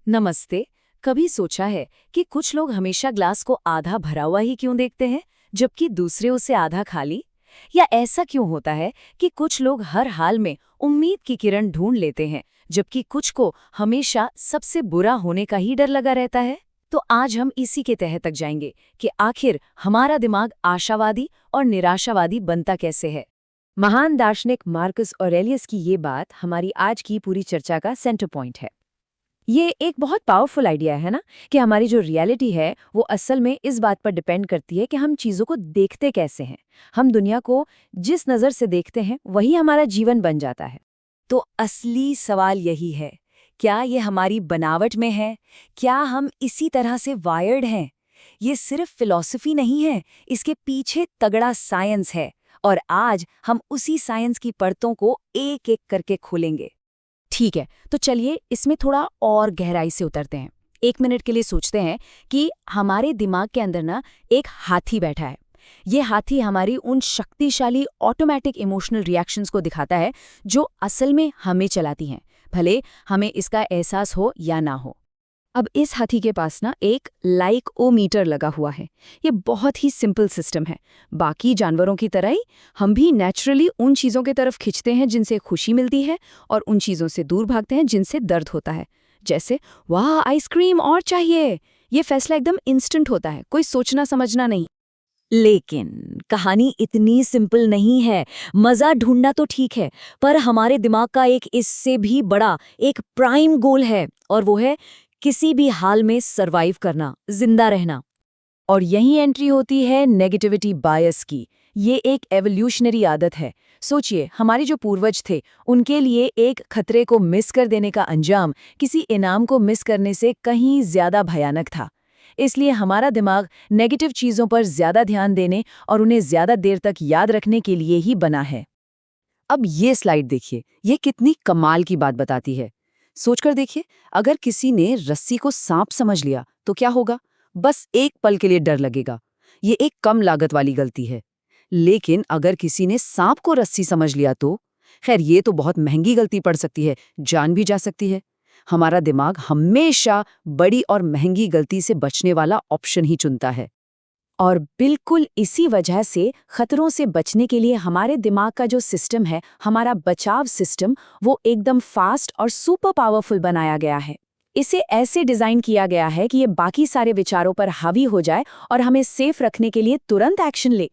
नमस्ते। कभी सोचा है कि कुछ लोग हमेशा ग्लास को आधा भरा हुआ ही क्यों देखते हैं, जबकि दूसरे उसे आधा खाली? या ऐसा क्यों होता है कि कुछ लोग हर हाल में उम्मीद की किरण ढूंढ लेते हैं, जबकि कुछ को हमेशा सबसे बुरा होने का ही डर लगा रहता है? तो आज हम इसी के तह तक जाएंगे कि आखिर हमारा दिमाग आशावादी और निराशावादी बनता कैसे है। महान दार्शनिक मार्कस ऑरेलियस की ये बात हमारी आज की पूरी चर्चा का सेंटर पॉइंट है। ये एक बहुत पावरफुल आइडिया है ना, कि हमारी जो रियलिटी है वो असल में इस बात पर डिपेंड करती है कि हम चीज़ों को देखते कैसे हैं। हम दुनिया को जिस नज़र से देखते हैं वही हमारा जीवन बन जाता है। तो असली सवाल यही है, क्या ये हमारी बनावट में है? क्या हम इसी तरह से वायर्ड हैं? ये सिर्फ फिलॉसफी नहीं है, इसके पीछे तगड़ा साइंस है। और आज हम उसी साइंस की परतों को एक-एक करके खोलेंगे। ठीक है, तो चलिए इसमें थोड़ा और गहराई से उतरते हैं। 1 मिनट के लिए सोचते हैं कि हमारे दिमाग के अंदर ना एक हाथी बैठा है। ये हाथी हमारी उन शक्तिशाली ऑटोमेटिक इमोशनल रिएक्शंस को दिखाता है जो असल में हमें चलाती हैं, भले हमें इसका एहसास हो या ना हो। अब इस हाथी के पास ना एक लाइक-ओ-मीटर लगा हुआ है। ये बहुत ही सिंपल सिस्टम है। बाकी जानवरों की तरह ही हम भी नेचुरली उन चीज़ों की तरफ खिंचते हैं जिनसे खुशी मिलती है, और उन चीज़ों से दूर भागते हैं जिनसे दर्द होता है। जैसे वाह आइसक्रीम और चाहिए, ये फैसला एकदम इंस्टेंट होता है, कोई सोचना समझना नहीं। लेकिन कहानी इतनी सिंपल नहीं है। मजा ढूंढना तो ठीक है, पर हमारे दिमाग का एक इससे भी बड़ा एक प्राइम गोल है, और वो है किसी भी हाल में सरवाइव करना, जिंदा रहना। और यही एंट्री होती है नेगेटिविटी बायस की। ये एक एवोल्यूशनरी आदत है। सोचिए, हमारे जो पूर्वज थे उनके लिए एक खतरे को मिस कर देने का अंजाम किसी इनाम को मिस करने से कहीं ज्यादा भयानक था। इसलिए हमारा दिमाग नेगेटिव चीज़ों पर ज्यादा ध्यान देने और उन्हें ज्यादा देर तक याद रखने के लिए ही बना है। अब ये स्लाइड देखिए, ये कितनी कमाल की बात बताती है। सोचकर देखिए, अगर किसी ने रस्सी को सांप समझ लिया तो क्या होगा? बस एक पल के लिए डर लगेगा। ये एक कम लागत वाली गलती है। लेकिन अगर किसी ने सांप को रस्सी समझ लिया तो खैर, ये तो बहुत महंगी गलती पड़ सकती है, जान भी जा सकती है। हमारा दिमाग हमेशा बड़ी और महंगी गलती से बचने वाला ऑप्शन ही चुनता है। और बिल्कुल इसी वजह से खतरों से बचने के लिए हमारे दिमाग का जो सिस्टम है, हमारा बचाव सिस्टम, वो एकदम फास्ट और सुपर पावरफुल बनाया गया है। इसे ऐसे डिजाइन किया गया है कि ये बाकी सारे विचारों पर हावी हो जाए और हमें सेफ रखने के लिए तुरंत एक्शन ले।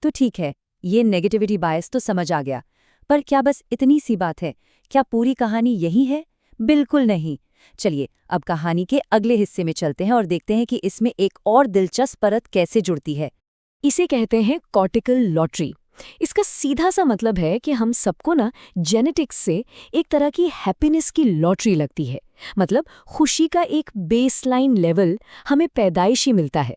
तो ठीक है, ये नेगेटिविटी बायस तो समझ आ गया, पर क्या बस इतनी सी बात है? क्या पूरी कहानी यही है? बिल्कुल नहीं। चलिए अब कहानी के अगले हिस्से में चलते हैं और देखते हैं कि इसमें एक और दिलचस्प परत कैसे जुड़ती है। इसे कहते हैं कॉर्टिकल लॉटरी। इसका सीधा सा मतलब है कि हम सबको ना जेनेटिक्स से एक तरह की हैप्पीनेस की लॉटरी लगती है। मतलब खुशी का एक बेसलाइन लेवल हमें पैदाइशी मिलता है।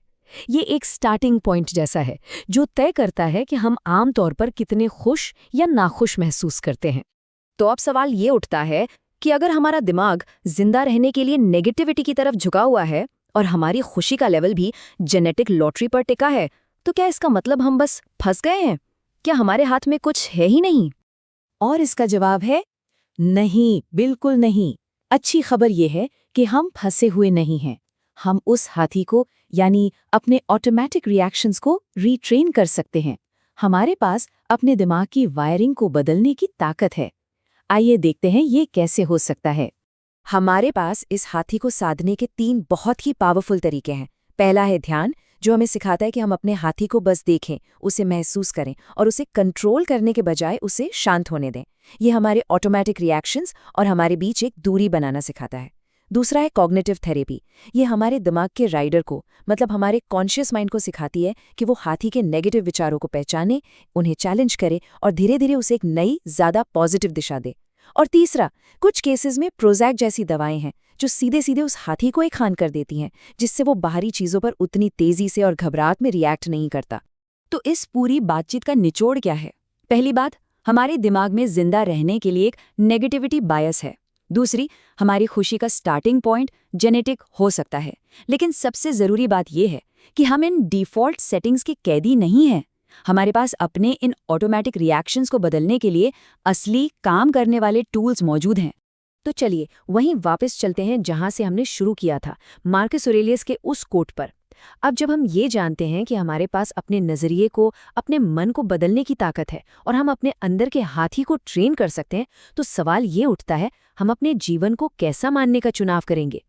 ये एक स्टार्टिंग पॉइंट जैसा है जो तय करता है कि हम आम तौर पर कितने खुश या नाखुश महसूस करते हैं। तो अब सवाल ये उठता है कि अगर हमारा दिमाग जिंदा रहने के लिए नेगेटिविटी की तरफ झुका हुआ है और हमारी खुशी का लेवल भी जेनेटिक लॉटरी पर टिका है, तो क्या इसका मतलब हम बस फंस गए हैं? क्या हमारे हाथ में कुछ है ही नहीं? और इसका जवाब है नहीं, बिल्कुल नहीं। अच्छी खबर यह है कि हम फंसे हुए नहीं हैं। हम उस हाथी को, यानी अपने ऑटोमेटिक रिएक्शंस को रीट्रेन कर सकते हैं। हमारे पास अपने दिमाग की वायरिंग को बदलने की ताकत है। आइए देखते हैं ये कैसे हो सकता है। हमारे पास इस हाथी को साधने के 3 बहुत ही पावरफुल तरीके हैं। पहला है ध्यान, जो हमें सिखाता है कि हम अपने हाथी को बस देखें, उसे महसूस करें और उसे कंट्रोल करने के बजाय उसे शांत होने दें। ये हमारे ऑटोमेटिक रिएक्शंस और हमारे बीच एक दूरी बनाना सिखाता है। दूसरा है कॉग्निटिव थेरेपी। ये हमारे दिमाग के राइडर को, मतलब हमारे कॉन्शियस माइंड को सिखाती है कि वो हाथी के नेगेटिव विचारों को पहचाने, उन्हें चैलेंज करे और धीरे धीरे उसे एक नई, ज्यादा पॉजिटिव दिशा दे। और तीसरा, कुछ केसेस में प्रोजैक जैसी दवाएं हैं जो सीधे सीधे उस हाथी को एक खान कर देती हैं, जिससे वो बाहरी चीजों पर उतनी तेजी से और घबराहट में रिएक्ट नहीं करता। तो इस पूरी बातचीत का निचोड़ क्या है? पहली बात, हमारे दिमाग में जिंदा रहने के लिए एक नेगेटिविटी बायस है। दूसरी, हमारी खुशी का स्टार्टिंग पॉइंट जेनेटिक हो सकता है। लेकिन सबसे जरूरी बात यह है कि हम इन डिफॉल्ट सेटिंग्स के कैदी नहीं हैं। हमारे पास अपने इन ऑटोमेटिक रिएक्शंस को बदलने के लिए असली काम करने वाले टूल्स मौजूद हैं। तो चलिए वहीं वापस चलते हैं जहां से हमने शुरू किया था, मार्कस ऑरेलियस के उस कोट पर। अब जब हम ये जानते हैं कि हमारे पास अपने नज़रिए को, अपने मन को बदलने की ताकत है और हम अपने अंदर के हाथी को ट्रेन कर सकते हैं, तो सवाल ये उठता है, हम अपने जीवन को कैसा मानने का चुनाव करेंगे।